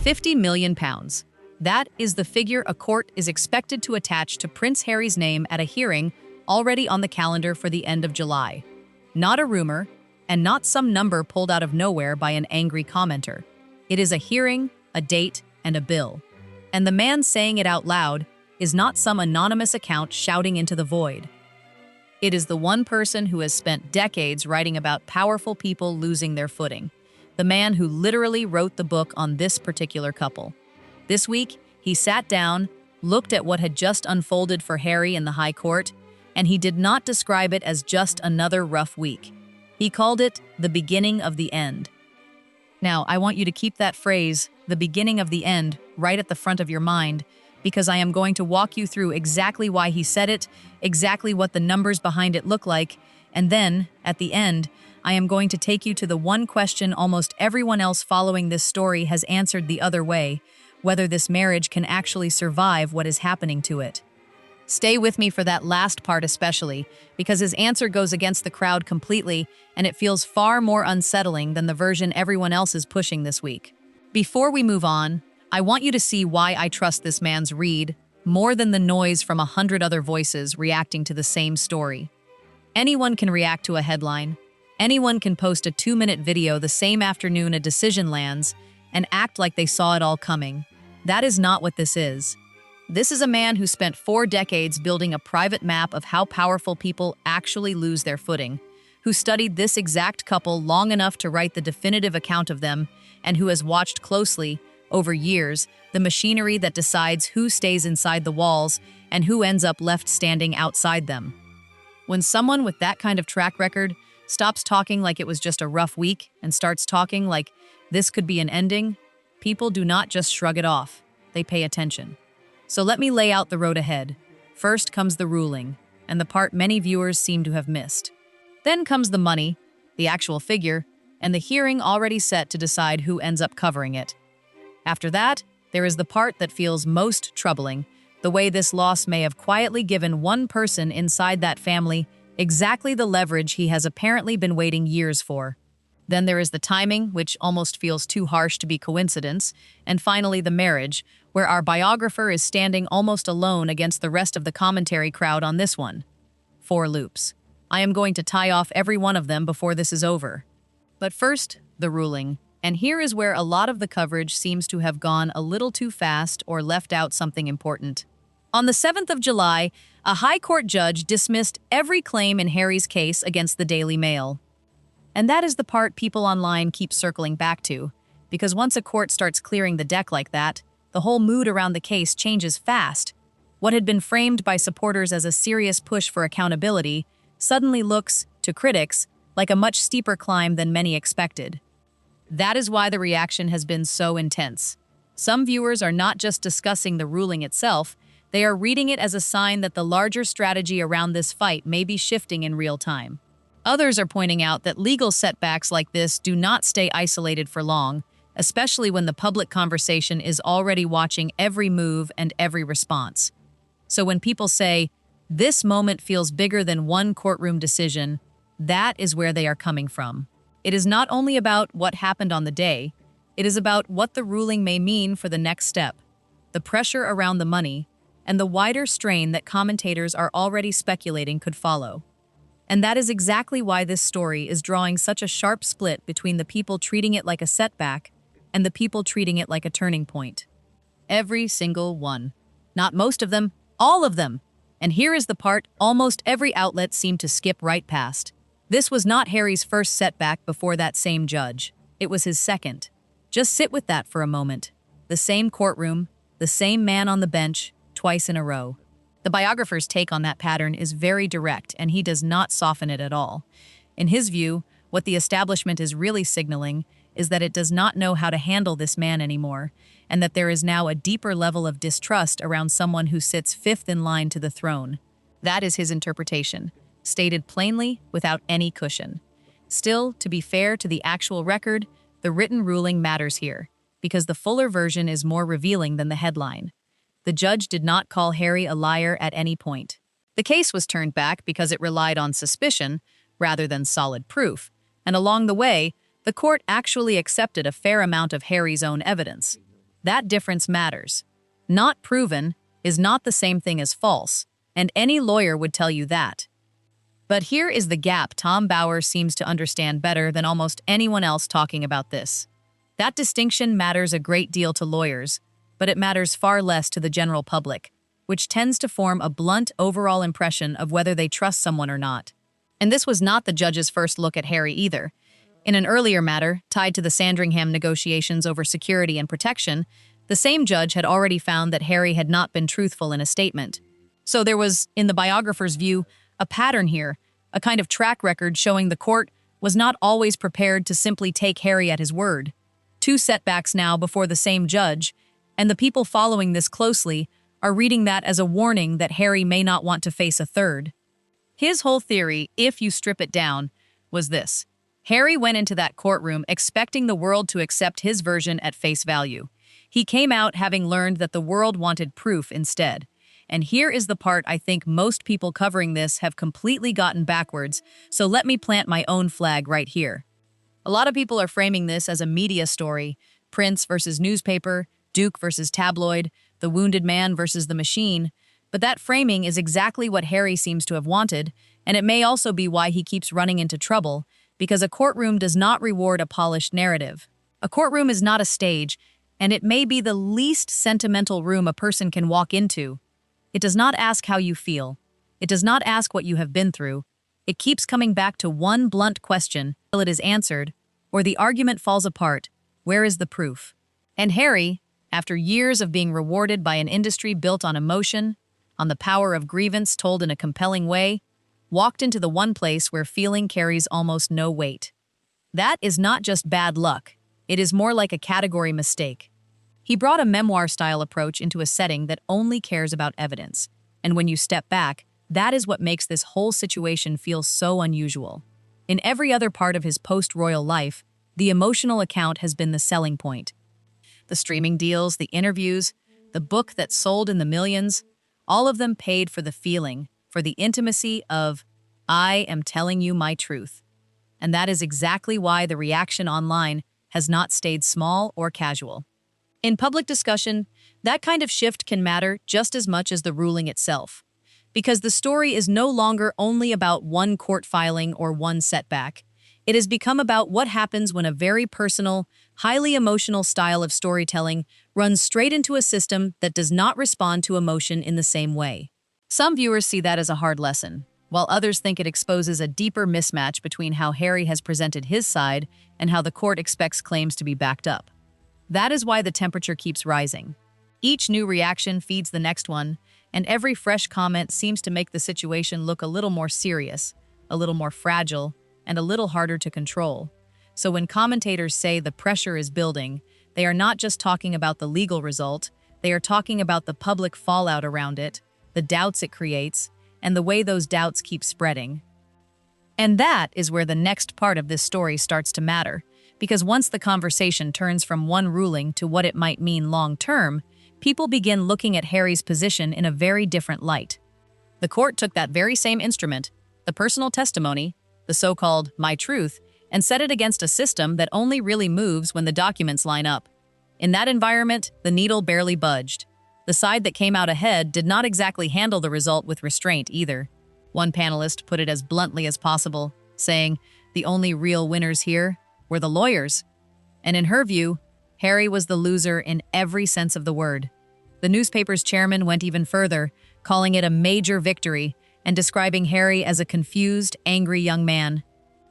£50 million. That is the figure a court is expected to attach to Prince Harry's name at a hearing already on the calendar for the end of July. Not a rumor, and not some number pulled out of nowhere by an angry commenter. It is a hearing, a date, and a bill. And the man saying it out loud is not some anonymous account shouting into the void. It is the one person who has spent decades writing about powerful people losing their footing. The man who literally wrote the book on this particular couple. This week, he sat down, looked at what had just unfolded for Harry in the High Court, and he did not describe it as just another rough week. He called it the beginning of the end. Now, I want you to keep that phrase, the beginning of the end, right at the front of your mind, because I am going to walk you through exactly why he said it, exactly what the numbers behind it look like, and then, at the end, I am going to take you to the one question almost everyone else following this story has answered the other way, whether this marriage can actually survive what is happening to it. Stay with me for that last part especially, because his answer goes against the crowd completely, and it feels far more unsettling than the version everyone else is pushing this week. Before we move on, I want you to see why I trust this man's read more than the noise from 100 other voices reacting to the same story. Anyone can react to a headline. Anyone can post a 2-minute video the same afternoon a decision lands and act like they saw it all coming. That is not what this is. This is a man who spent 4 decades building a private map of how powerful people actually lose their footing, who studied this exact couple long enough to write the definitive account of them, and who has watched closely, over years, the machinery that decides who stays inside the walls and who ends up left standing outside them. When someone with that kind of track record stops talking like it was just a rough week and starts talking like this could be an ending, people do not just shrug it off, they pay attention. So let me lay out the road ahead. First comes the ruling, and the part many viewers seem to have missed. Then comes the money, the actual figure, and the hearing already set to decide who ends up covering it. After that, there is the part that feels most troubling, the way this loss may have quietly given one person inside that family exactly the leverage he has apparently been waiting years for. Then there is the timing, which almost feels too harsh to be coincidence, and finally the marriage, where our biographer is standing almost alone against the rest of the commentary crowd on this one. 4 loops. I am going to tie off every one of them before this is over. But first, the ruling. And here is where a lot of the coverage seems to have gone a little too fast or left out something important. On the 7th of July, a High Court judge dismissed every claim in Harry's case against the Daily Mail. And that is the part people online keep circling back to, because once a court starts clearing the deck like that, the whole mood around the case changes fast. What had been framed by supporters as a serious push for accountability suddenly looks, to critics, like a much steeper climb than many expected. That is why the reaction has been so intense. Some viewers are not just discussing the ruling itself, they are reading it as a sign that the larger strategy around this fight may be shifting in real time. Others are pointing out that legal setbacks like this do not stay isolated for long, especially when the public conversation is already watching every move and every response. So when people say, "This moment feels bigger than one courtroom decision," that is where they are coming from. It is not only about what happened on the day, it is about what the ruling may mean for the next step, the pressure around the money, and the wider strain that commentators are already speculating could follow. And that is exactly why this story is drawing such a sharp split between the people treating it like a setback and the people treating it like a turning point. Every single one. Not most of them, all of them. And here is the part almost every outlet seemed to skip right past. This was not Harry's first setback before that same judge. It was his second. Just sit with that for a moment. The same courtroom, the same man on the bench, twice in a row. The biographer's take on that pattern is very direct, and he does not soften it at all. In his view, what the establishment is really signaling is that it does not know how to handle this man anymore, and that there is now a deeper level of distrust around someone who sits 5th in line to the throne. That is his interpretation, stated plainly without any cushion. Still, to be fair to the actual record, the written ruling matters here, because the fuller version is more revealing than the headline. The judge did not call Harry a liar at any point. The case was turned back because it relied on suspicion rather than solid proof, and along the way, the court actually accepted a fair amount of Harry's own evidence. That difference matters. Not proven is not the same thing as false, and any lawyer would tell you that. But here is the gap Tom Bauer seems to understand better than almost anyone else talking about this. That distinction matters a great deal to lawyers, but it matters far less to the general public, which tends to form a blunt overall impression of whether they trust someone or not. And this was not the judge's first look at Harry either. In an earlier matter, tied to the Sandringham negotiations over security and protection, the same judge had already found that Harry had not been truthful in a statement. So there was, in the biographer's view, a pattern here, a kind of track record showing the court was not always prepared to simply take Harry at his word. Two setbacks now before the same judge, and the people following this closely are reading that as a warning that Harry may not want to face a third. His whole theory, if you strip it down, was this. Harry went into that courtroom expecting the world to accept his version at face value. He came out having learned that the world wanted proof instead. And here is the part I think most people covering this have completely gotten backwards, so let me plant my own flag right here. A lot of people are framing this as a media story, Prince versus newspaper, Duke versus tabloid, the wounded man versus the machine, but that framing is exactly what Harry seems to have wanted, and it may also be why he keeps running into trouble, because a courtroom does not reward a polished narrative. A courtroom is not a stage, and it may be the least sentimental room a person can walk into. It does not ask how you feel. It does not ask what you have been through. It keeps coming back to one blunt question till it is answered, or the argument falls apart. Where is the proof? And Harry, after years of being rewarded by an industry built on emotion, on the power of grievance told in a compelling way, walked into the one place where feeling carries almost no weight. That is not just bad luck. It is more like a category mistake. He brought a memoir-style approach into a setting that only cares about evidence. And when you step back, that is what makes this whole situation feel so unusual. In every other part of his post-royal life, the emotional account has been the selling point. The streaming deals, the interviews, the book that sold in the millions, all of them paid for the feeling, for the intimacy of, I am telling you my truth. And that is exactly why the reaction online has not stayed small or casual. In public discussion, that kind of shift can matter just as much as the ruling itself, because the story is no longer only about one court filing or one setback. It has become about what happens when a very personal, highly emotional style of storytelling runs straight into a system that does not respond to emotion in the same way. Some viewers see that as a hard lesson, while others think it exposes a deeper mismatch between how Harry has presented his side and how the court expects claims to be backed up. That is why the temperature keeps rising. Each new reaction feeds the next one, and every fresh comment seems to make the situation look a little more serious, a little more fragile, and a little harder to control. So when commentators say the pressure is building, they are not just talking about the legal result, they are talking about the public fallout around it, the doubts it creates, and the way those doubts keep spreading. And that is where the next part of this story starts to matter, because once the conversation turns from one ruling to what it might mean long-term, people begin looking at Harry's position in a very different light. The court took that very same instrument, the personal testimony, the so-called my truth, and set it against a system that only really moves when the documents line up. In that environment, the needle barely budged. The side that came out ahead did not exactly handle the result with restraint either. One panelist put it as bluntly as possible, saying, the only real winners here were the lawyers. And in her view, Harry was the loser in every sense of the word. The newspaper's chairman went even further, calling it a major victory and describing Harry as a confused, angry young man.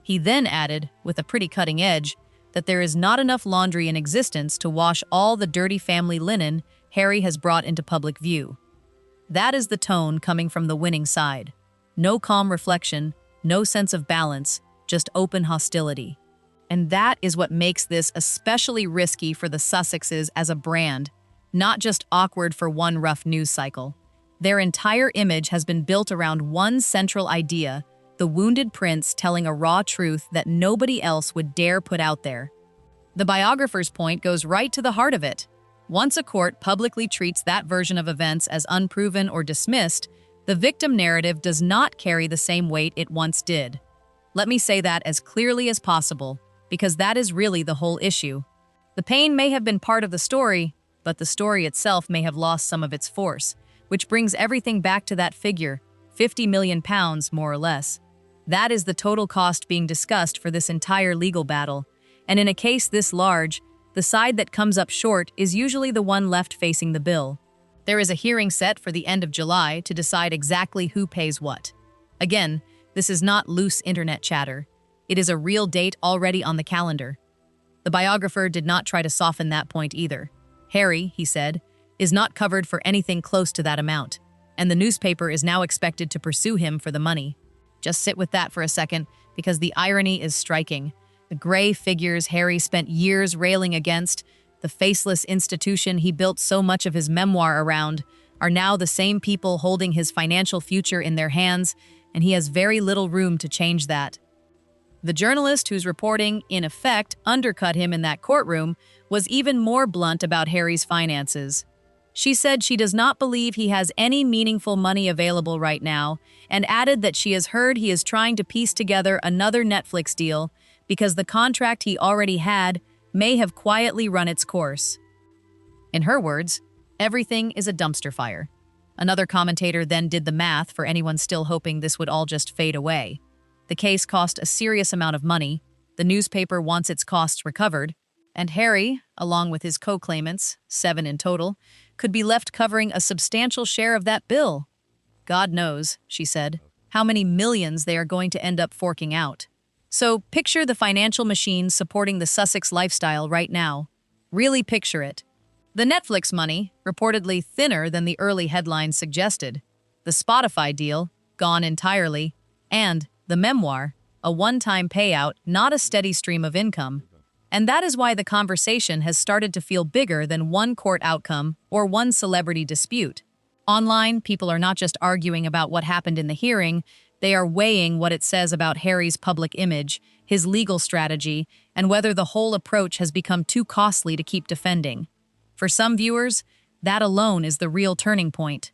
He then added, with a pretty cutting edge, that there is not enough laundry in existence to wash all the dirty family linen Harry has brought into public view. That is the tone coming from the winning side. No calm reflection, no sense of balance, just open hostility. And that is what makes this especially risky for the Sussexes as a brand, not just awkward for one rough news cycle. Their entire image has been built around one central idea, the wounded prince telling a raw truth that nobody else would dare put out there. The biographer's point goes right to the heart of it. Once a court publicly treats that version of events as unproven or dismissed, the victim narrative does not carry the same weight it once did. Let me say that as clearly as possible, because that is really the whole issue. The pain may have been part of the story, but the story itself may have lost some of its force, which brings everything back to that figure, £50 million, more or less. That is the total cost being discussed for this entire legal battle, and in a case this large, the side that comes up short is usually the one left facing the bill. There is a hearing set for the end of July to decide exactly who pays what. Again, this is not loose internet chatter. It is a real date already on the calendar. The biographer did not try to soften that point either. Harry, he said, is not covered for anything close to that amount, and the newspaper is now expected to pursue him for the money. Just sit with that for a second, because the irony is striking. The gray figures Harry spent years railing against, the faceless institution he built so much of his memoir around, are now the same people holding his financial future in their hands, and he has very little room to change that. The journalist whose reporting, in effect, undercut him in that courtroom was even more blunt about Harry's finances. She said she does not believe he has any meaningful money available right now, and added that she has heard he is trying to piece together another Netflix deal because the contract he already had may have quietly run its course. In her words, everything is a dumpster fire. Another commentator then did the math for anyone still hoping this would all just fade away. The case cost a serious amount of money, the newspaper wants its costs recovered, and Harry, along with his co-claimants, 7 in total, could be left covering a substantial share of that bill. God knows, she said, how many millions they are going to end up forking out. So picture the financial machine supporting the Sussex lifestyle right now. Really picture it. The Netflix money, reportedly thinner than the early headlines suggested. The Spotify deal, gone entirely. And the memoir, a one-time payout, not a steady stream of income. And that is why the conversation has started to feel bigger than one court outcome or one celebrity dispute. Online, people are not just arguing about what happened in the hearing, they are weighing what it says about Harry's public image, his legal strategy, and whether the whole approach has become too costly to keep defending. For some viewers, that alone is the real turning point.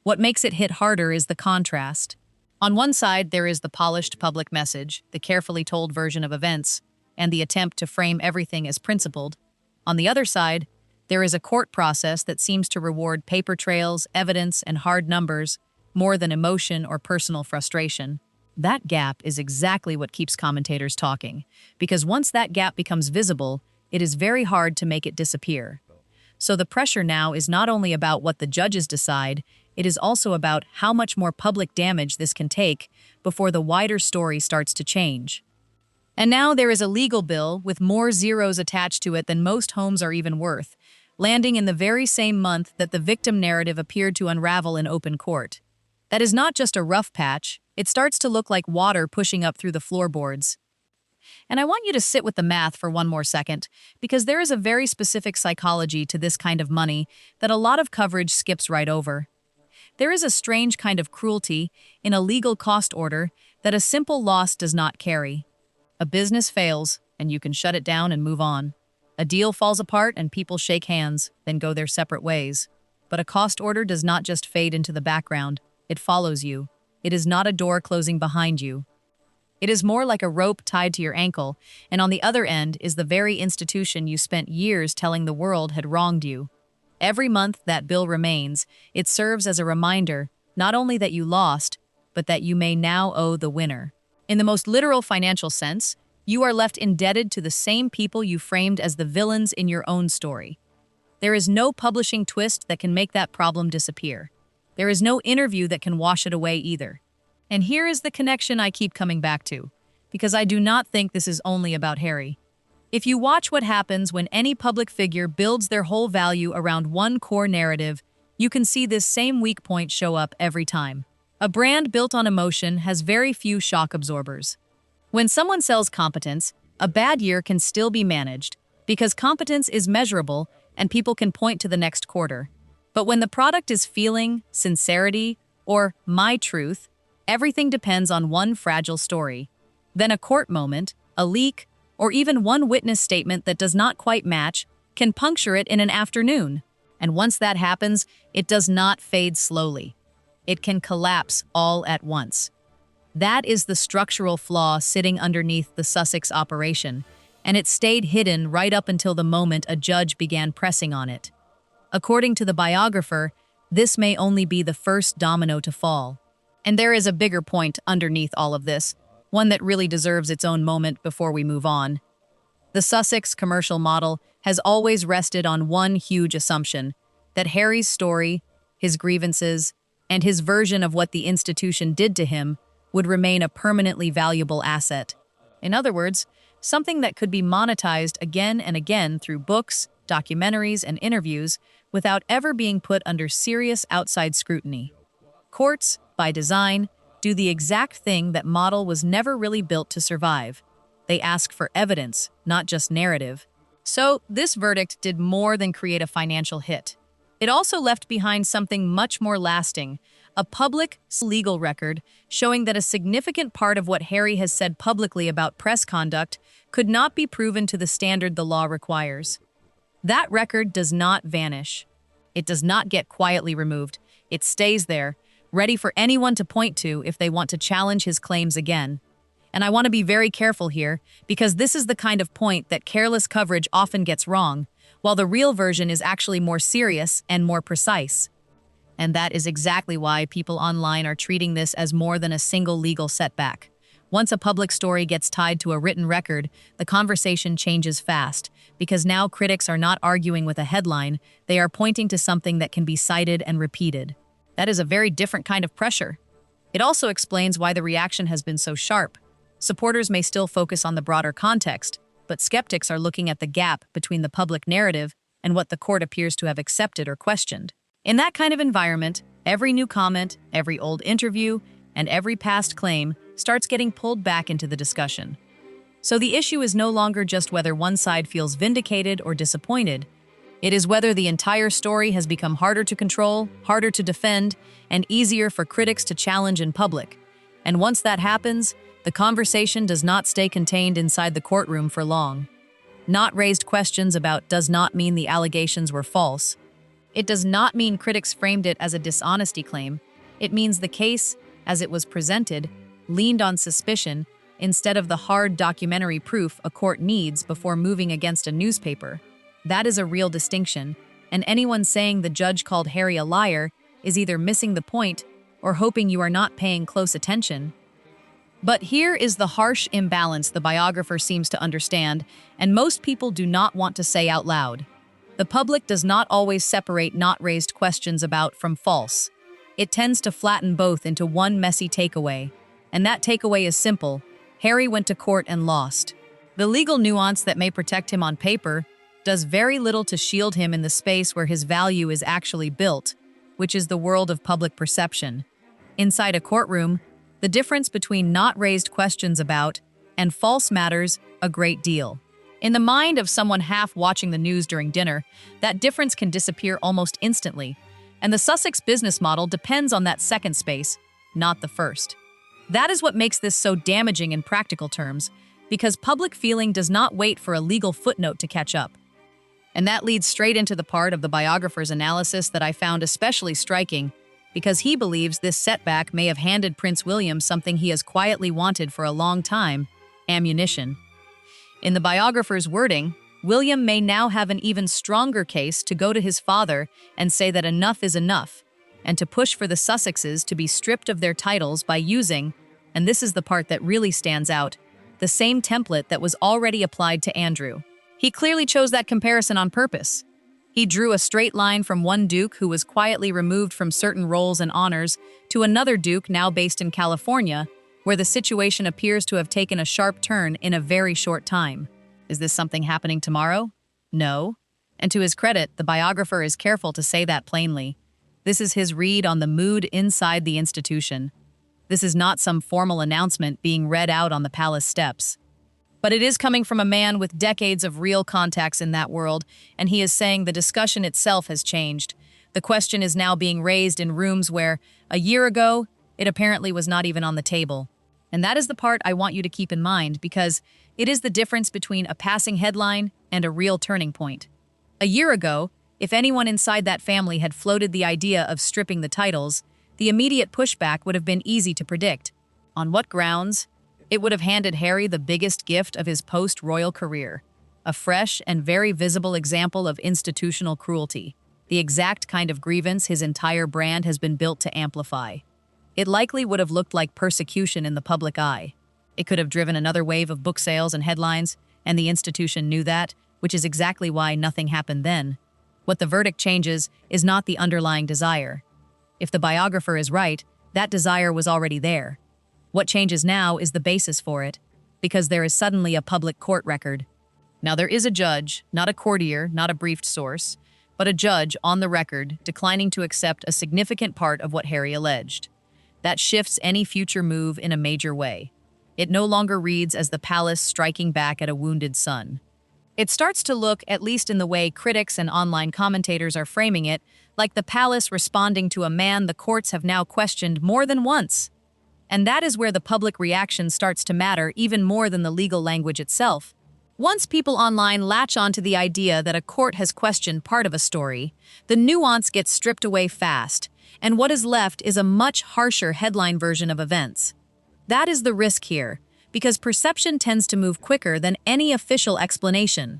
What makes it hit harder is the contrast. On one side, there is the polished public message, the carefully told version of events, and the attempt to frame everything as principled. On the other side, there is a court process that seems to reward paper trails, evidence, and hard numbers more than emotion or personal frustration. That gap is exactly what keeps commentators talking, because once that gap becomes visible, it is very hard to make it disappear. So the pressure now is not only about what the judges decide, it is also about how much more public damage this can take before the wider story starts to change. And now there is a legal bill with more zeros attached to it than most homes are even worth, landing in the very same month that the victim narrative appeared to unravel in open court. That is not just a rough patch, it starts to look like water pushing up through the floorboards. And I want you to sit with the math for one more second, because there is a very specific psychology to this kind of money that a lot of coverage skips right over. There is a strange kind of cruelty in a legal cost order that a simple loss does not carry. A business fails, and you can shut it down and move on. A deal falls apart and people shake hands, then go their separate ways. But a cost order does not just fade into the background, it follows you. It is not a door closing behind you. It is more like a rope tied to your ankle, and on the other end is the very institution you spent years telling the world had wronged you. Every month that bill remains, it serves as a reminder, not only that you lost, but that you may now owe the winner. In the most literal financial sense, you are left indebted to the same people you framed as the villains in your own story. There is no publishing twist that can make that problem disappear. There is no interview that can wash it away either. And here is the connection I keep coming back to, because I do not think this is only about Harry. If you watch what happens when any public figure builds their whole value around one core narrative, you can see this same weak point show up every time. A brand built on emotion has very few shock absorbers. When someone sells competence, a bad year can still be managed, because competence is measurable and people can point to the next quarter. But when the product is feeling, sincerity, or my truth, everything depends on one fragile story. Then a court moment, a leak, or even one witness statement that does not quite match can puncture it in an afternoon. And once that happens, it does not fade slowly. It can collapse all at once. That is the structural flaw sitting underneath the Sussex operation, and it stayed hidden right up until the moment a judge began pressing on it. According to the biographer, this may only be the first domino to fall. And there is a bigger point underneath all of this, one that really deserves its own moment before we move on. The Sussex commercial model has always rested on one huge assumption, that Harry's story, his grievances, and his version of what the institution did to him would remain a permanently valuable asset. In other words, something that could be monetized again and again through books, documentaries, and interviews without ever being put under serious outside scrutiny. Courts, by design, do the exact thing that model was never really built to survive. They ask for evidence, not just narrative. So, this verdict did more than create a financial hit. It also left behind something much more lasting, a public legal record showing that a significant part of what Harry has said publicly about press conduct could not be proven to the standard the law requires. That record does not vanish. It does not get quietly removed. It stays there, ready for anyone to point to if they want to challenge his claims again. And I want to be very careful here, because this is the kind of point that careless coverage often gets wrong, while the real version is actually more serious and more precise. And that is exactly why people online are treating this as more than a single legal setback. Once a public story gets tied to a written record, the conversation changes fast, because now critics are not arguing with a headline, they are pointing to something that can be cited and repeated. That is a very different kind of pressure. It also explains why the reaction has been so sharp. Supporters may still focus on the broader context, but skeptics are looking at the gap between the public narrative and what the court appears to have accepted or questioned. In that kind of environment, every new comment, every old interview, and every past claim starts getting pulled back into the discussion. So the issue is no longer just whether one side feels vindicated or disappointed. It is whether the entire story has become harder to control, harder to defend, and easier for critics to challenge in public. And once that happens, the conversation does not stay contained inside the courtroom for long. Not raised questions about does not mean the allegations were false. It does not mean critics framed it as a dishonesty claim. It means the case, as it was presented, leaned on suspicion instead of the hard documentary proof a court needs before moving against a newspaper. That is a real distinction, and anyone saying the judge called Harry a liar is either missing the point or hoping you are not paying close attention. But here is the harsh imbalance the biographer seems to understand, and most people do not want to say out loud. The public does not always separate not raised questions about from false. It tends to flatten both into one messy takeaway, and that takeaway is simple: Harry went to court and lost. The legal nuance that may protect him on paper does very little to shield him in the space where his value is actually built, which is the world of public perception. Inside a courtroom, the difference between not raised questions about and false matters a great deal. In the mind of someone half watching the news during dinner, that difference can disappear almost instantly, and the Sussex business model depends on that second space, not the first. That is what makes this so damaging in practical terms, because public feeling does not wait for a legal footnote to catch up. And that leads straight into the part of the biographer's analysis that I found especially striking, because he believes this setback may have handed Prince William something he has quietly wanted for a long time: ammunition. In the biographer's wording, William may now have an even stronger case to go to his father and say that enough is enough, and to push for the Sussexes to be stripped of their titles by using, and this is the part that really stands out, the same template that was already applied to Andrew. He clearly chose that comparison on purpose. He drew a straight line from one duke who was quietly removed from certain roles and honors to another duke now based in California, where the situation appears to have taken a sharp turn in a very short time. Is this something happening tomorrow? No. And to his credit, the biographer is careful to say that plainly. This is his read on the mood inside the institution. This is not some formal announcement being read out on the palace steps. But it is coming from a man with decades of real contacts in that world, and he is saying the discussion itself has changed. The question is now being raised in rooms where, a year ago, it apparently was not even on the table. And that is the part I want you to keep in mind, because it is the difference between a passing headline and a real turning point. A year ago, if anyone inside that family had floated the idea of stripping the titles, the immediate pushback would have been easy to predict. On what grounds? It would have handed Harry the biggest gift of his post-royal career, a fresh and very visible example of institutional cruelty. the exact kind of grievance his entire brand has been built to amplify. It likely would have looked like persecution in the public eye. It could have driven another wave of book sales and headlines, and the institution knew that, which is exactly why nothing happened then. What the verdict changes is not the underlying desire. If the biographer is right, that desire was already there. What changes now is the basis for it, because there is suddenly a public court record. Now there is a judge, not a courtier, not a briefed source, but a judge on the record declining to accept a significant part of what Harry alleged. That shifts any future move in a major way. It no longer reads as the palace striking back at a wounded son. It starts to look, at least in the way critics and online commentators are framing it, like the palace responding to a man the courts have now questioned more than once. And that is where the public reaction starts to matter even more than the legal language itself. Once people online latch onto the idea that a court has questioned part of a story, the nuance gets stripped away fast, and what is left is a much harsher headline version of events. That is the risk here, because perception tends to move quicker than any official explanation.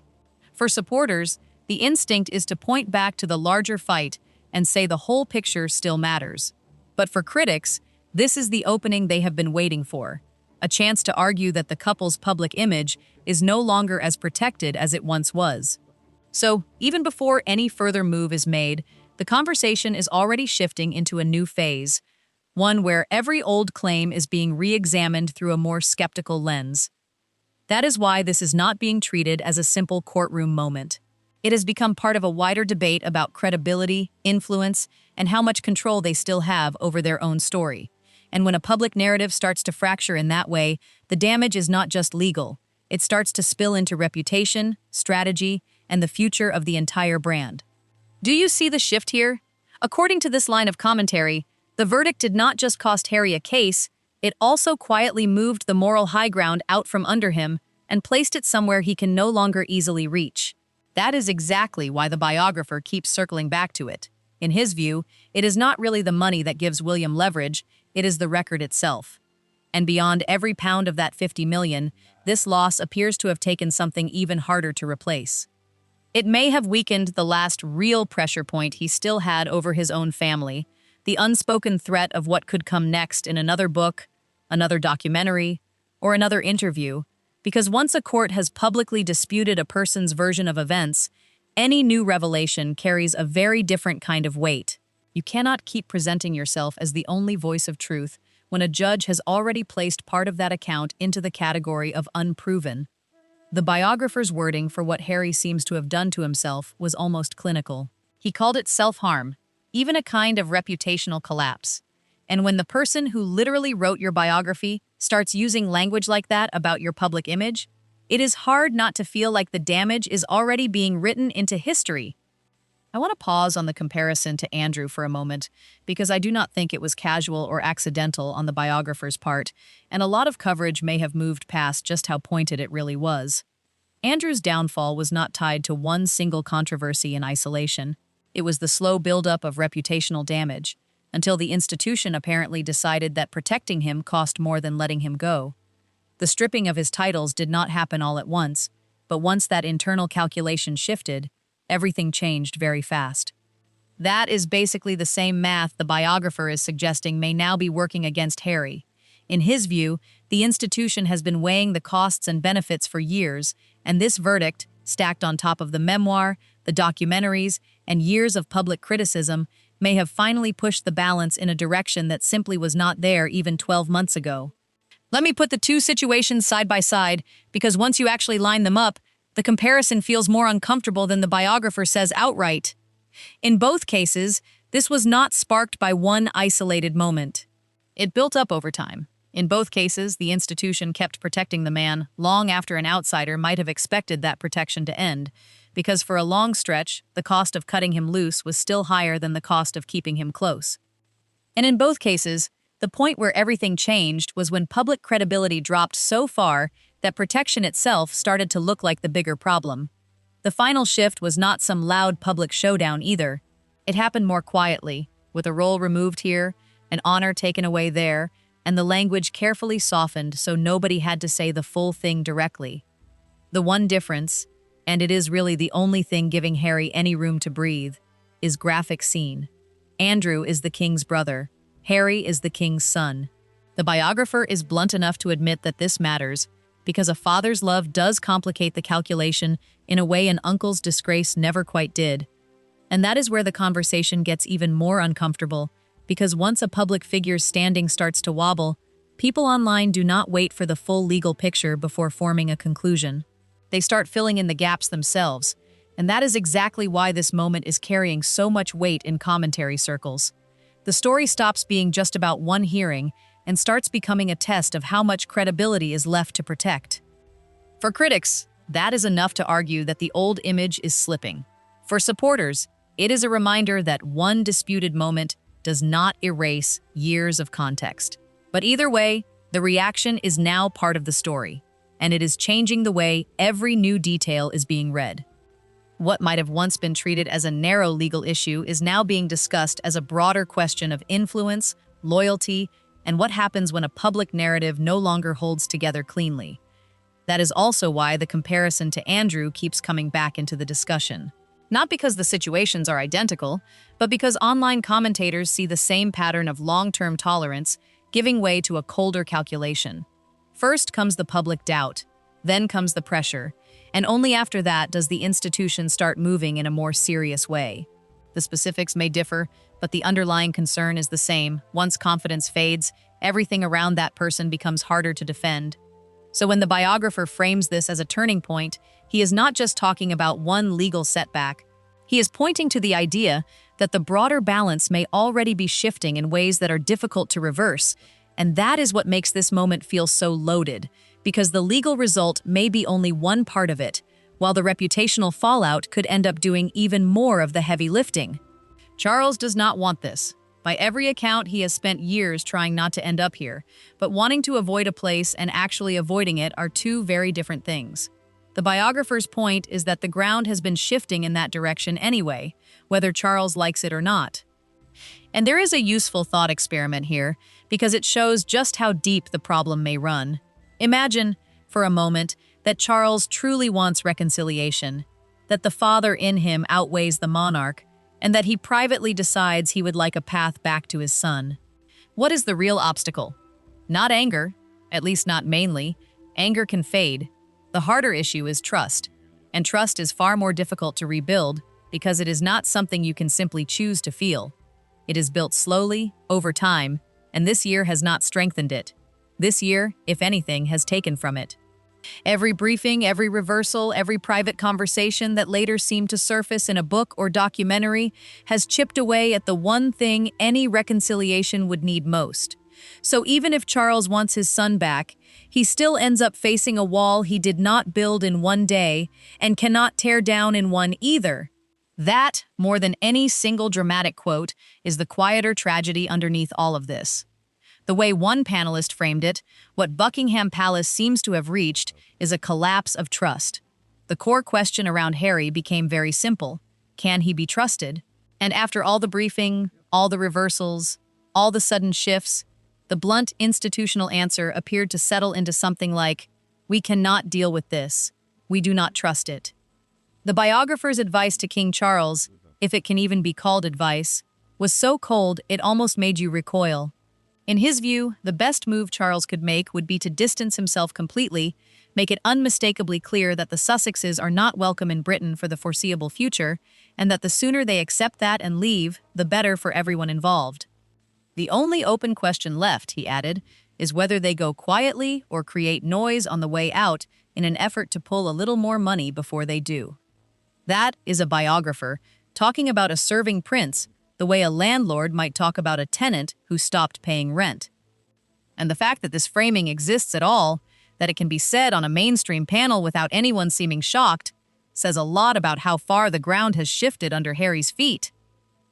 For supporters, the instinct is to point back to the larger fight and say the whole picture still matters. But for critics, this is the opening they have been waiting for. A chance to argue that the couple's public image is no longer as protected as it once was. So, even before any further move is made, the conversation is already shifting into a new phase, one where every old claim is being re-examined through a more skeptical lens. That is why this is not being treated as a simple courtroom moment. It has become part of a wider debate about credibility, influence, and how much control they still have over their own story. And when a public narrative starts to fracture in that way, the damage is not just legal. It starts to spill into reputation, strategy, and the future of the entire brand. Do you see the shift here? According to this line of commentary, the verdict did not just cost Harry a case, it also quietly moved the moral high ground out from under him and placed it somewhere he can no longer easily reach. That is exactly why the biographer keeps circling back to it. In his view, it is not really the money that gives William leverage, it is the record itself. And beyond every pound of that 50 million, this loss appears to have taken something even harder to replace. It may have weakened the last real pressure point he still had over his own family, the unspoken threat of what could come next in another book, another documentary, or another interview, because once a court has publicly disputed a person's version of events, any new revelation carries a very different kind of weight. You cannot keep presenting yourself as the only voice of truth when a judge has already placed part of that account into the category of unproven. The biographer's wording for what Harry seems to have done to himself was almost clinical. He called it self-harm, even a kind of reputational collapse. And when the person who literally wrote your biography starts using language like that about your public image, it is hard not to feel like the damage is already being written into history. I want to pause on the comparison to Andrew for a moment, because I do not think it was casual or accidental on the biographer's part, and a lot of coverage may have moved past just how pointed it really was. Andrew's downfall was not tied to one single controversy in isolation. It was the slow buildup of reputational damage, until the institution apparently decided that protecting him cost more than letting him go. The stripping of his titles did not happen all at once, but once that internal calculation shifted, everything changed very fast. That is basically the same math the biographer is suggesting may now be working against Harry. In his view, the institution has been weighing the costs and benefits for years, and this verdict, stacked on top of the memoir, the documentaries, and years of public criticism, may have finally pushed the balance in a direction that simply was not there even 12 months ago. Let me put the two situations side by side, because once you actually line them up, the comparison feels more uncomfortable than the biographer says outright. In both cases, this was not sparked by one isolated moment. It built up over time. In both cases, the institution kept protecting the man long after an outsider might have expected that protection to end, because for a long stretch, the cost of cutting him loose was still higher than the cost of keeping him close. And in both cases, the point where everything changed was when public credibility dropped so far that protection itself started to look like the bigger problem. The final shift was not some loud public showdown either. It happened more quietly, with a role removed here, an honor taken away there, and the language carefully softened so nobody had to say the full thing directly. The one difference, and it is really the only thing giving Harry any room to breathe, is graphic scene. Andrew is the king's brother. Harry is the king's son. The biographer is blunt enough to admit that this matters, because a father's love does complicate the calculation in a way an uncle's disgrace never quite did. And that is where the conversation gets even more uncomfortable, because once a public figure's standing starts to wobble, people online do not wait for the full legal picture before forming a conclusion. They start filling in the gaps themselves, and that is exactly why this moment is carrying so much weight in commentary circles. The story stops being just about one hearing and starts becoming a test of how much credibility is left to protect. For critics, that is enough to argue that the old image is slipping. For supporters, it is a reminder that one disputed moment does not erase years of context. But either way, the reaction is now part of the story, and it is changing the way every new detail is being read. What might have once been treated as a narrow legal issue is now being discussed as a broader question of influence, loyalty, and what happens when a public narrative no longer holds together cleanly. That is also why the comparison to Andrew keeps coming back into the discussion. Not because the situations are identical, but because online commentators see the same pattern of long-term tolerance giving way to a colder calculation. First comes the public doubt, then comes the pressure, and only after that does the institution start moving in a more serious way. The specifics may differ, but the underlying concern is the same. Once confidence fades, everything around that person becomes harder to defend. So when the biographer frames this as a turning point, he is not just talking about one legal setback. He is pointing to the idea that the broader balance may already be shifting in ways that are difficult to reverse, and that is what makes this moment feel so loaded, because the legal result may be only one part of it, while the reputational fallout could end up doing even more of the heavy lifting. Charles does not want this. By every account, he has spent years trying not to end up here, but wanting to avoid a place and actually avoiding it are two very different things. The biographer's point is that the ground has been shifting in that direction anyway, whether Charles likes it or not. And there is a useful thought experiment here, because it shows just how deep the problem may run. Imagine, for a moment, that Charles truly wants reconciliation, that the father in him outweighs the monarch, and that he privately decides he would like a path back to his son. What is the real obstacle? Not anger, at least not mainly. Anger can fade. The harder issue is trust, and trust is far more difficult to rebuild because it is not something you can simply choose to feel. It is built slowly, over time, and this year has not strengthened it. This year, if anything, has taken from it. Every briefing, every reversal, every private conversation that later seemed to surface in a book or documentary has chipped away at the one thing any reconciliation would need most. So even if Charles wants his son back, he still ends up facing a wall he did not build in one day and cannot tear down in one either. That, more than any single dramatic quote, is the quieter tragedy underneath all of this. The way one panelist framed it, what Buckingham Palace seems to have reached is a collapse of trust. The core question around Harry became very simple. Can he be trusted? And after all the briefing, all the reversals, all the sudden shifts, the blunt institutional answer appeared to settle into something like, "We cannot deal with this. We do not trust it." The biographer's advice to King Charles, if it can even be called advice, was so cold it almost made you recoil. In his view, the best move Charles could make would be to distance himself completely, make it unmistakably clear that the Sussexes are not welcome in Britain for the foreseeable future, and that the sooner they accept that and leave, the better for everyone involved. The only open question left, he added, is whether they go quietly or create noise on the way out in an effort to pull a little more money before they do. That is a biographer talking about a serving prince the way a landlord might talk about a tenant who stopped paying rent. And the fact that this framing exists at all, that it can be said on a mainstream panel without anyone seeming shocked, says a lot about how far the ground has shifted under Harry's feet.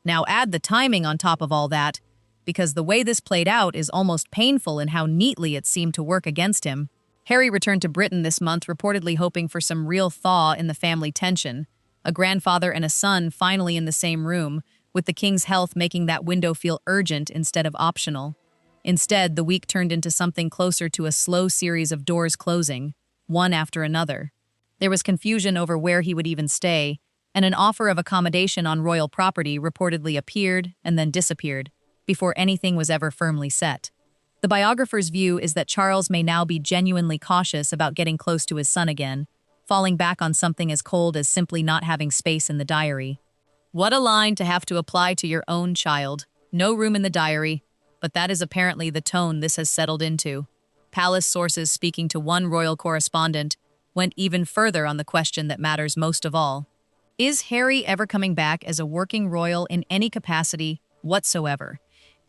Now add the timing on top of all that, because the way this played out is almost painful in how neatly it seemed to work against him. Harry returned to Britain this month, reportedly hoping for some real thaw in the family tension. A grandfather and a son finally in the same room, with the king's health making that window feel urgent instead of optional. Instead, the week turned into something closer to a slow series of doors closing, one after another. There was confusion over where he would even stay, and an offer of accommodation on royal property reportedly appeared and then disappeared, before anything was ever firmly set. The biographer's view is that Charles may now be genuinely cautious about getting close to his son again, falling back on something as cold as simply not having space in the diary. What a line to have to apply to your own child. No room in the diary, but that is apparently the tone this has settled into. Palace sources speaking to one royal correspondent went even further on the question that matters most of all. Is Harry ever coming back as a working royal in any capacity whatsoever?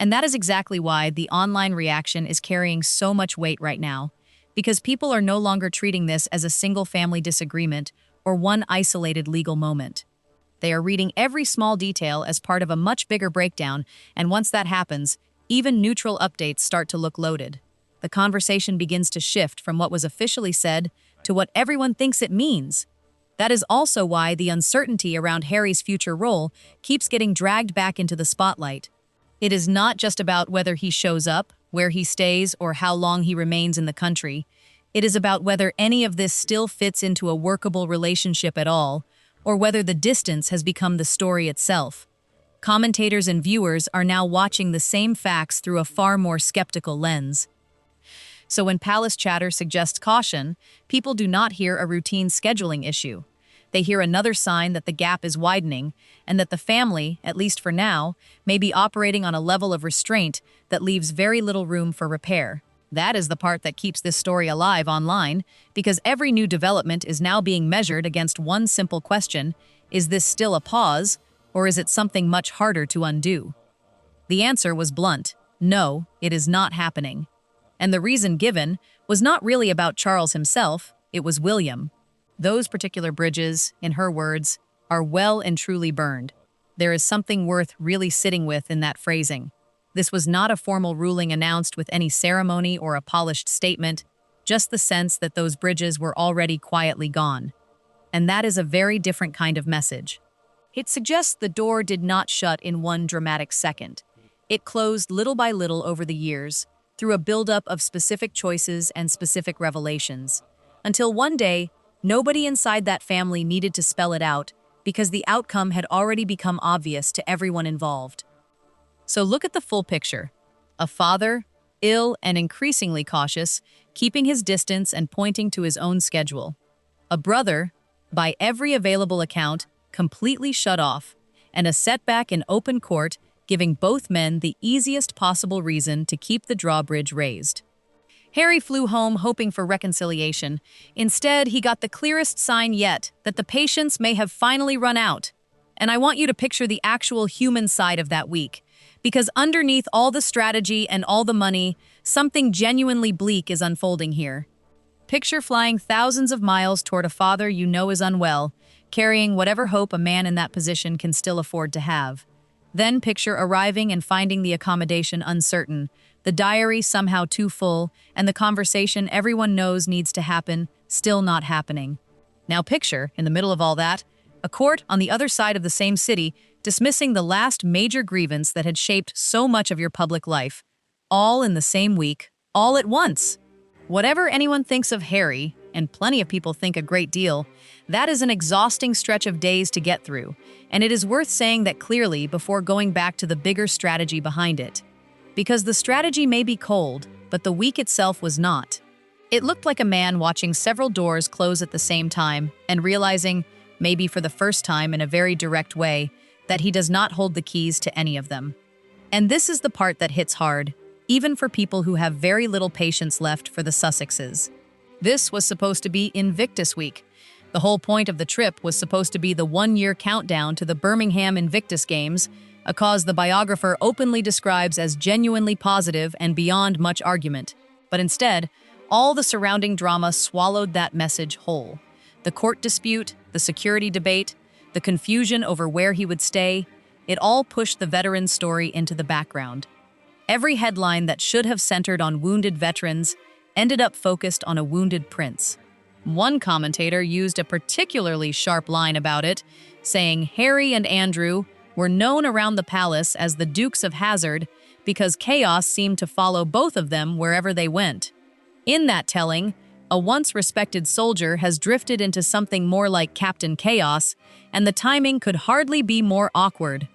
And that is exactly why the online reaction is carrying so much weight right now, because people are no longer treating this as a single-family disagreement or one isolated legal moment. They are reading every small detail as part of a much bigger breakdown, and once that happens, even neutral updates start to look loaded. The conversation begins to shift from what was officially said to what everyone thinks it means. That is also why the uncertainty around Harry's future role keeps getting dragged back into the spotlight. It is not just about whether he shows up, where he stays, or how long he remains in the country. It is about whether any of this still fits into a workable relationship at all, or whether the distance has become the story itself. Commentators and viewers are now watching the same facts through a far more skeptical lens. So when palace chatter suggests caution, people do not hear a routine scheduling issue. They hear another sign that the gap is widening and that the family, at least for now, may be operating on a level of restraint that leaves very little room for repair. That is the part that keeps this story alive online, because every new development is now being measured against one simple question: is this still a pause, or is it something much harder to undo? The answer was blunt: no, it is not happening. And the reason given was not really about Charles himself, it was William. Those particular bridges, in her words, are well and truly burned. There is something worth really sitting with in that phrasing. This was not a formal ruling announced with any ceremony or a polished statement, just the sense that those bridges were already quietly gone. And that is a very different kind of message. It suggests the door did not shut in one dramatic second. It closed little by little over the years, through a buildup of specific choices and specific revelations, until one day, nobody inside that family needed to spell it out because the outcome had already become obvious to everyone involved. So look at the full picture. A father, ill and increasingly cautious, keeping his distance and pointing to his own schedule. A brother, by every available account, completely shut off, and a setback in open court giving both men the easiest possible reason to keep the drawbridge raised. Harry flew home hoping for reconciliation. Instead, he got the clearest sign yet that the patience may have finally run out. And I want you to picture the actual human side of that week, because underneath all the strategy and all the money, something genuinely bleak is unfolding here. Picture flying thousands of miles toward a father you know is unwell, carrying whatever hope a man in that position can still afford to have. Then picture arriving and finding the accommodation uncertain, the diary somehow too full, and the conversation everyone knows needs to happen still not happening. Now picture, in the middle of all that, a court on the other side of the same city dismissing the last major grievance that had shaped so much of your public life, all in the same week, all at once. Whatever anyone thinks of Harry, and plenty of people think a great deal, that is an exhausting stretch of days to get through, and it is worth saying that clearly before going back to the bigger strategy behind it. Because the strategy may be cold, but the week itself was not. It looked like a man watching several doors close at the same time and realizing, maybe for the first time in a very direct way, that he does not hold the keys to any of them. And this is the part that hits hard, even for people who have very little patience left for the Sussexes. This was supposed to be Invictus Week. The whole point of the trip was supposed to be the one-year countdown to the Birmingham Invictus Games, a cause the biographer openly describes as genuinely positive and beyond much argument. But instead, all the surrounding drama swallowed that message whole. The court dispute, the security debate, the confusion over where he would stay, it all pushed the veteran's story into the background. Every headline that should have centered on wounded veterans ended up focused on a wounded prince. One commentator used a particularly sharp line about it, saying Harry and Andrew were known around the palace as the Dukes of Hazzard because chaos seemed to follow both of them wherever they went. In that telling, A once respected soldier has drifted into something more like Captain Chaos, and the timing could hardly be more awkward.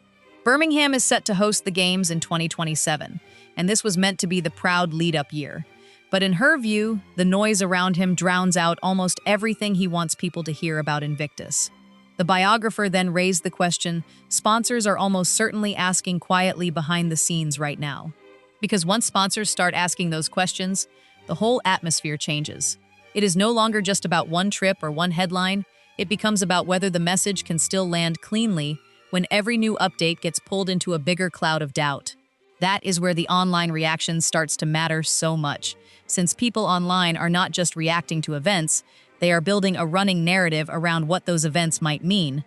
Birmingham is set to host the Games in 2027, and this was meant to be the proud lead-up year. But in her view, the noise around him drowns out almost everything he wants people to hear about Invictus. The biographer then raised the question sponsors are almost certainly asking quietly behind the scenes right now. Because once sponsors start asking those questions, the whole atmosphere changes. It is no longer just about one trip or one headline. It becomes about whether the message can still land cleanly when every new update gets pulled into a bigger cloud of doubt. That is where the online reaction starts to matter so much, since people online are not just reacting to events, they are building a running narrative around what those events might mean.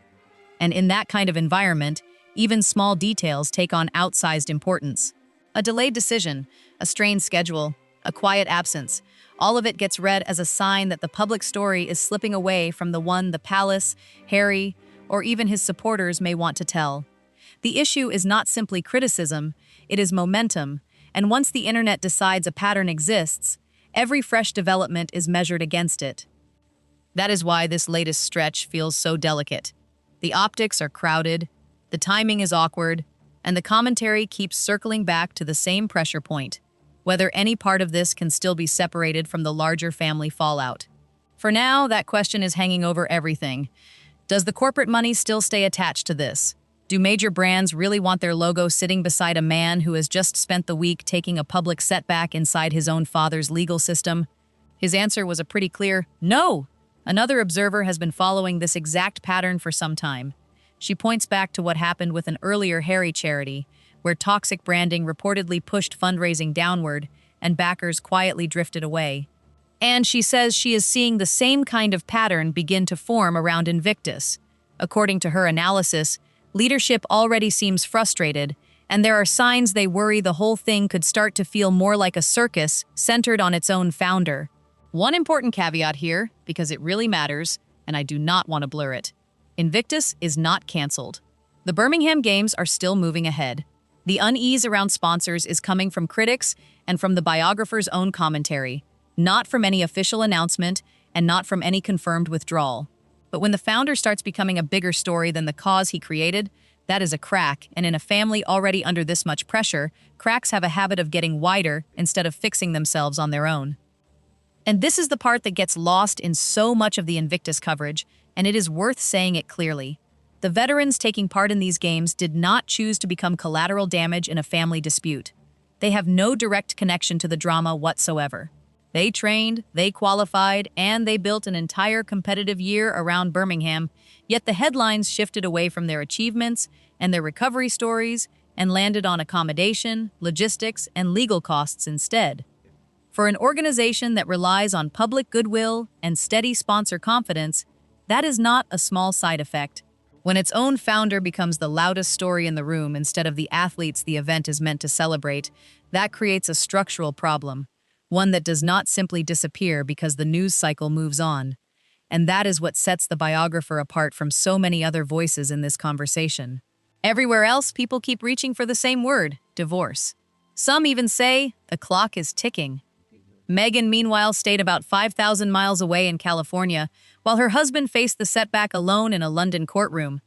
And in that kind of environment, even small details take on outsized importance. A delayed decision, a strained schedule, a quiet absence, all of it gets read as a sign that the public story is slipping away from the one the palace, Harry, or even his supporters may want to tell. The issue is not simply criticism, it is momentum, and once the internet decides a pattern exists, every fresh development is measured against it. That is why this latest stretch feels so delicate. The optics are crowded, the timing is awkward, and the commentary keeps circling back to the same pressure point, whether any part of this can still be separated from the larger family fallout. For now, that question is hanging over everything. Does the corporate money still stay attached to this? Do major brands really want their logo sitting beside a man who has just spent the week taking a public setback inside his own father's legal system? His answer was a pretty clear no. Another observer has been following this exact pattern for some time. She points back to what happened with an earlier Harry charity, where toxic branding reportedly pushed fundraising downward and backers quietly drifted away. And she says she is seeing the same kind of pattern begin to form around Invictus. According to her analysis, leadership already seems frustrated, and there are signs they worry the whole thing could start to feel more like a circus centered on its own founder. One important caveat here, because it really matters, and I do not want to blur it. Invictus is not canceled. The Birmingham Games are still moving ahead. The unease around sponsors is coming from critics and from the biographer's own commentary, not from any official announcement and not from any confirmed withdrawal. But when the founder starts becoming a bigger story than the cause he created, that is a crack, and in a family already under this much pressure, cracks have a habit of getting wider instead of fixing themselves on their own. And this is the part that gets lost in so much of the Invictus coverage, and it is worth saying it clearly. The veterans taking part in these games did not choose to become collateral damage in a family dispute. They have no direct connection to the drama whatsoever. They trained, they qualified, and they built an entire competitive year around Birmingham, yet the headlines shifted away from their achievements and their recovery stories and landed on accommodation, logistics, and legal costs instead. For an organization that relies on public goodwill and steady sponsor confidence, that is not a small side effect. When its own founder becomes the loudest story in the room instead of the athletes the event is meant to celebrate, that creates a structural problem, one that does not simply disappear because the news cycle moves on. And that is what sets the biographer apart from so many other voices in this conversation. Everywhere else, people keep reaching for the same word, divorce. Some even say, the clock is ticking. Meghan, meanwhile, stayed about 5,000 miles away in California, while her husband faced the setback alone in a London courtroom.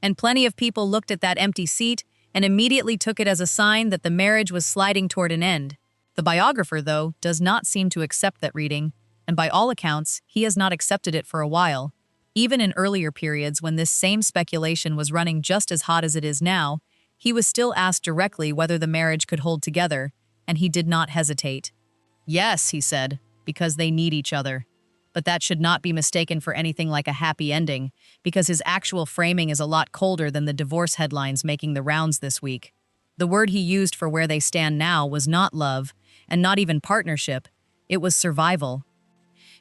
And plenty of people looked at that empty seat and immediately took it as a sign that the marriage was sliding toward an end. The biographer, though, does not seem to accept that reading, and by all accounts, he has not accepted it for a while. Even in earlier periods when this same speculation was running just as hot as it is now, he was still asked directly whether the marriage could hold together, and he did not hesitate. Yes, he said, because they need each other. But that should not be mistaken for anything like a happy ending, because his actual framing is a lot colder than the divorce headlines making the rounds this week. The word he used for where they stand now was not love, and not even partnership. It was survival.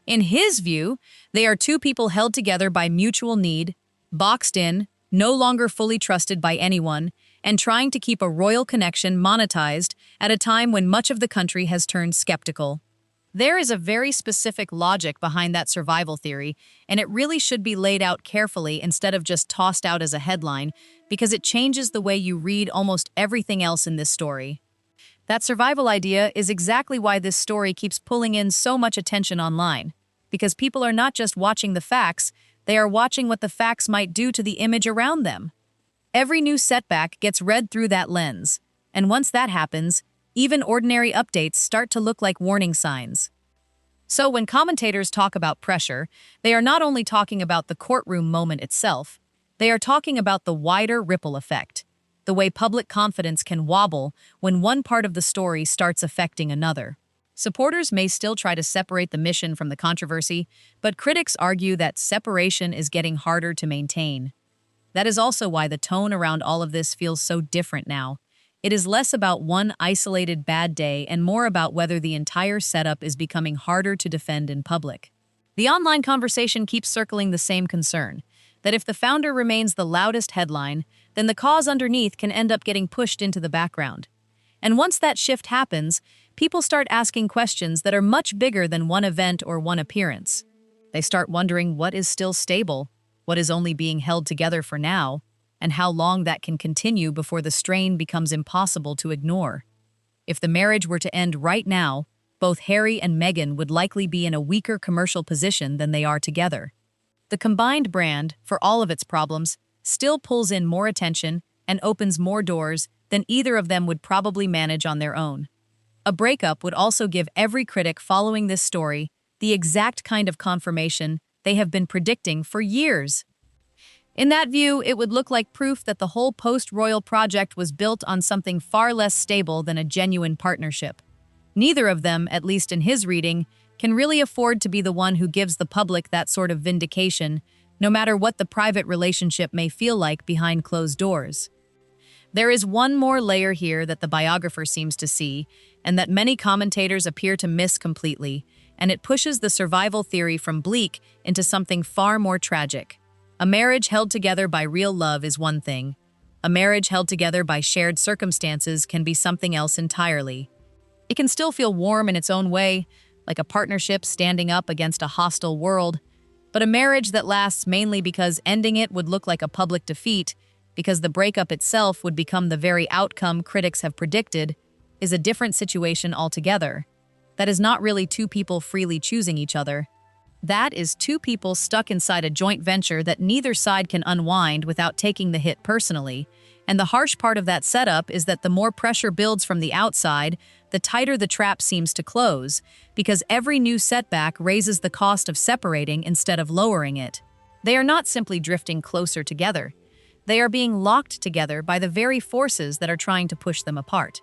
In his view, they are two people held together by mutual need, boxed in, no longer fully trusted by anyone, and trying to keep a royal connection monetized at a time when much of the country has turned skeptical. There is a very specific logic behind that survival theory, and it really should be laid out carefully instead of just tossed out as a headline, because it changes the way you read almost everything else in this story. That survival idea is exactly why this story keeps pulling in so much attention online. because people are not just watching the facts, they are watching what the facts might do to the image around them. Every new setback gets read through that lens, and once that happens, even ordinary updates start to look like warning signs. So when commentators talk about pressure, they are not only talking about the courtroom moment itself, they are talking about the wider ripple effect, the way public confidence can wobble when one part of the story starts affecting another. Supporters may still try to separate the mission from the controversy, but critics argue that separation is getting harder to maintain. That is also why the tone around all of this feels so different now. It is less about one isolated bad day and more about whether the entire setup is becoming harder to defend in public. The online conversation keeps circling the same concern, that if the founder remains the loudest headline, then the cause underneath can end up getting pushed into the background. And once that shift happens, people start asking questions that are much bigger than one event or one appearance. They start wondering what is still stable, what is only being held together for now, and how long that can continue before the strain becomes impossible to ignore. If the marriage were to end right now, both Harry and Meghan would likely be in a weaker commercial position than they are together. The combined brand, for all of its problems, still pulls in more attention and opens more doors than either of them would probably manage on their own. A breakup would also give every critic following this story the exact kind of confirmation they have been predicting for years. In that view, it would look like proof that the whole post-royal project was built on something far less stable than a genuine partnership. Neither of them, at least in his reading, can really afford to be the one who gives the public that sort of vindication, no matter what the private relationship may feel like behind closed doors. There is one more layer here that the biographer seems to see, and that many commentators appear to miss completely, and it pushes the survival theory from bleak into something far more tragic. A marriage held together by real love is one thing. A marriage held together by shared circumstances can be something else entirely. It can still feel warm in its own way, like a partnership standing up against a hostile world, but a marriage that lasts mainly because ending it would look like a public defeat, because the breakup itself would become the very outcome critics have predicted, is a different situation altogether. That is not really two people freely choosing each other. That is two people stuck inside a joint venture that neither side can unwind without taking the hit personally. And the harsh part of that setup is that the more pressure builds from the outside, the tighter the trap seems to close, because every new setback raises the cost of separating instead of lowering it. They are not simply drifting closer together. They are being locked together by the very forces that are trying to push them apart.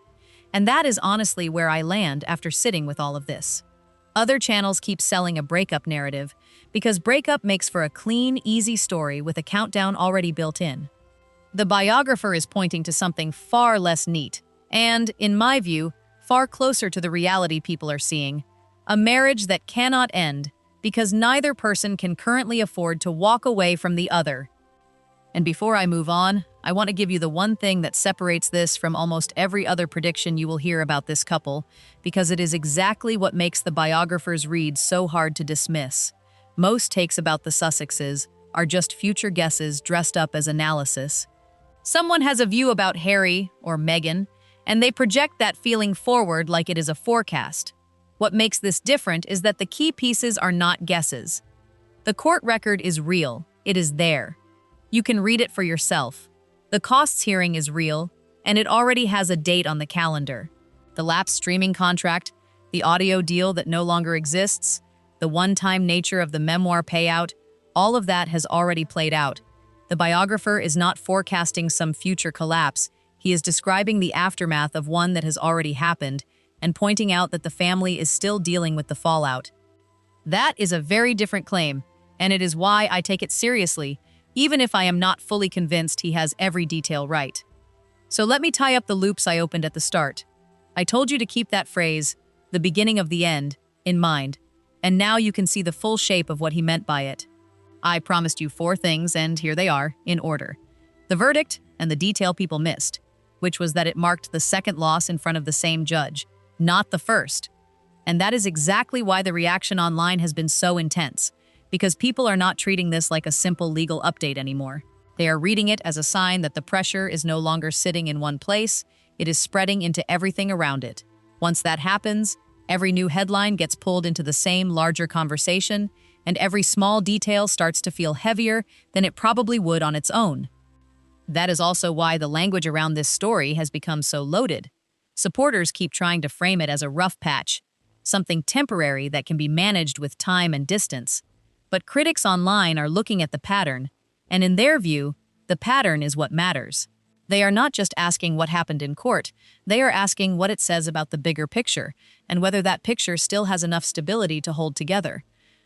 And that is honestly where I land after sitting with all of this. Other channels keep selling a breakup narrative because breakup makes for a clean, easy story with a countdown already built in. The biographer is pointing to something far less neat and, in my view, far closer to the reality people are seeing. A marriage that cannot end because neither person can currently afford to walk away from the other. And before I move on, I want to give you the one thing that separates this from almost every other prediction you will hear about this couple, because it is exactly what makes the biographer's read so hard to dismiss. Most takes about the Sussexes are just future guesses dressed up as analysis. Someone has a view about Harry or Meghan, and they project that feeling forward like it is a forecast. What makes this different is that the key pieces are not guesses. The court record is real. It is there. You can read it for yourself. The costs hearing is real, and it already has a date on the calendar. The lapsed streaming contract, the audio deal that no longer exists, the one-time nature of the memoir payout, all of that has already played out. The biographer is not forecasting some future collapse. He is describing the aftermath of one that has already happened and pointing out that the family is still dealing with the fallout. That is a very different claim, and it is why I take it seriously, even if I am not fully convinced he has every detail right. So let me tie up the loops I opened at the start. I told you to keep that phrase, the beginning of the end, in mind, and now you can see the full shape of what he meant by it. I promised you 4 things, and here they are, in order. The verdict and the detail people missed, which was that it marked the second loss in front of the same judge, not the first. And that is exactly why the reaction online has been so intense. Because people are not treating this like a simple legal update anymore. They are reading it as a sign that the pressure is no longer sitting in one place, it is spreading into everything around it. Once that happens, Every new headline gets pulled into the same larger conversation, and every small detail starts to feel heavier than it probably would on its own. That is also why the language around this story has become so loaded. Supporters keep trying to frame it as a rough patch, something temporary that can be managed with time and distance. But critics online are looking at the pattern, and in their view, the pattern is what matters. They are not just asking what happened in court, they are asking what it says about the bigger picture, and whether that picture still has enough stability to hold together.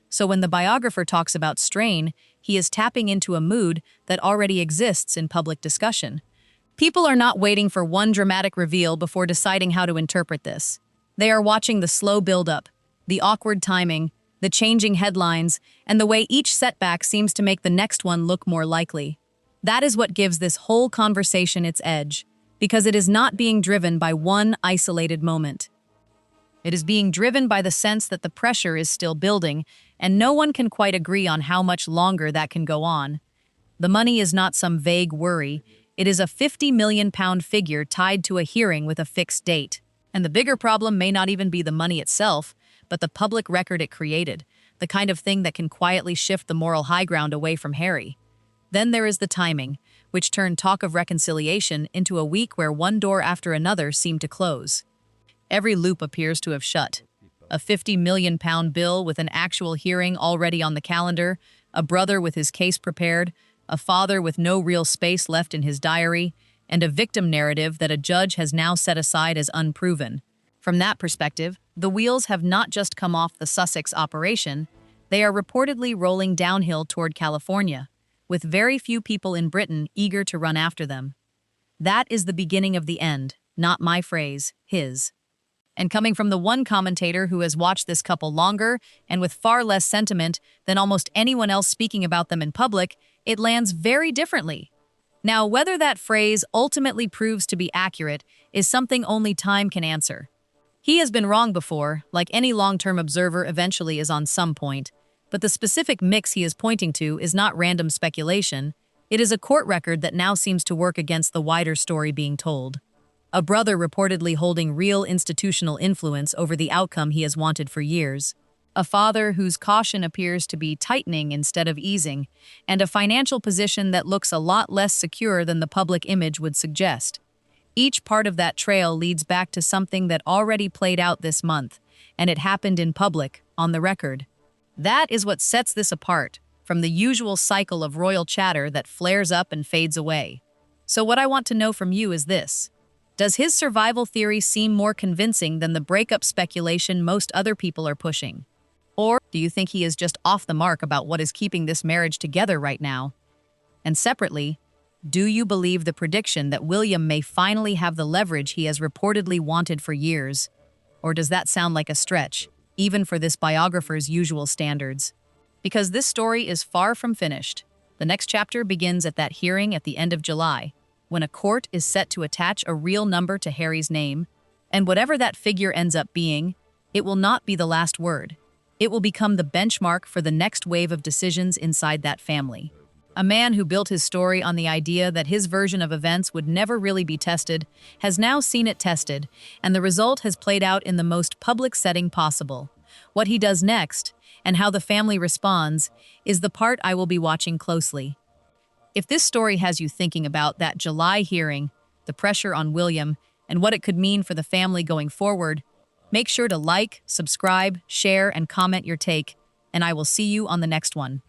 So when the biographer talks about strain, he is tapping into a mood that already exists in public discussion. People are not waiting for one dramatic reveal before deciding how to interpret this. They are watching the slow buildup, the awkward timing, the changing headlines, and the way each setback seems to make the next one look more likely. That is what gives this whole conversation its edge, because it is not being driven by one isolated moment. It is being driven by the sense that the pressure is still building, and no one can quite agree on how much longer that can go on. The money is not some vague worry, it is a £50 million figure tied to a hearing with a fixed date. And the bigger problem may not even be the money itself, but the public record it created, the kind of thing that can quietly shift the moral high ground away from Harry. Then there is the timing, which turned talk of reconciliation into a week where one door after another seemed to close. Every loop appears to have shut. A £50 million bill with an actual hearing already on the calendar, a brother with his case prepared, a father with no real space left in his diary, and a victim narrative that a judge has now set aside as unproven. From that perspective, the wheels have not just come off the Sussex operation, they are reportedly rolling downhill toward California, with very few people in Britain eager to run after them. That is the beginning of the end, not my phrase, his. And coming from the one commentator who has watched this couple longer and with far less sentiment than almost anyone else speaking about them in public, it lands very differently. Now, whether that phrase ultimately proves to be accurate is something only time can answer. He has been wrong before, like any long-term observer eventually is on some point, but the specific mix he is pointing to is not random speculation. It is a court record that now seems to work against the wider story being told. A brother reportedly holding real institutional influence over the outcome he has wanted for years. A father whose caution appears to be tightening instead of easing, and a financial position that looks a lot less secure than the public image would suggest. Each part of that trail leads back to something that already played out this month, and it happened in public, on the record. That is what sets this apart from the usual cycle of royal chatter that flares up and fades away. So what I want to know from you is this. Does his survival theory seem more convincing than the breakup speculation most other people are pushing? Or do you think he is just off the mark about what is keeping this marriage together right now? And separately, do you believe the prediction that William may finally have the leverage he has reportedly wanted for years? Or does that sound like a stretch, even for this biographer's usual standards? Because this story is far from finished. The next chapter begins at that hearing at the end of July, when a court is set to attach a real number to Harry's name, and whatever that figure ends up being, it will not be the last word. It will become the benchmark for the next wave of decisions inside that family. A man who built his story on the idea that his version of events would never really be tested has now seen it tested, and the result has played out in the most public setting possible. What he does next, and how the family responds, is the part I will be watching closely. If this story has you thinking about that July hearing, the pressure on William, and what it could mean for the family going forward, make sure to like, subscribe, share, and comment your take, and I will see you on the next one.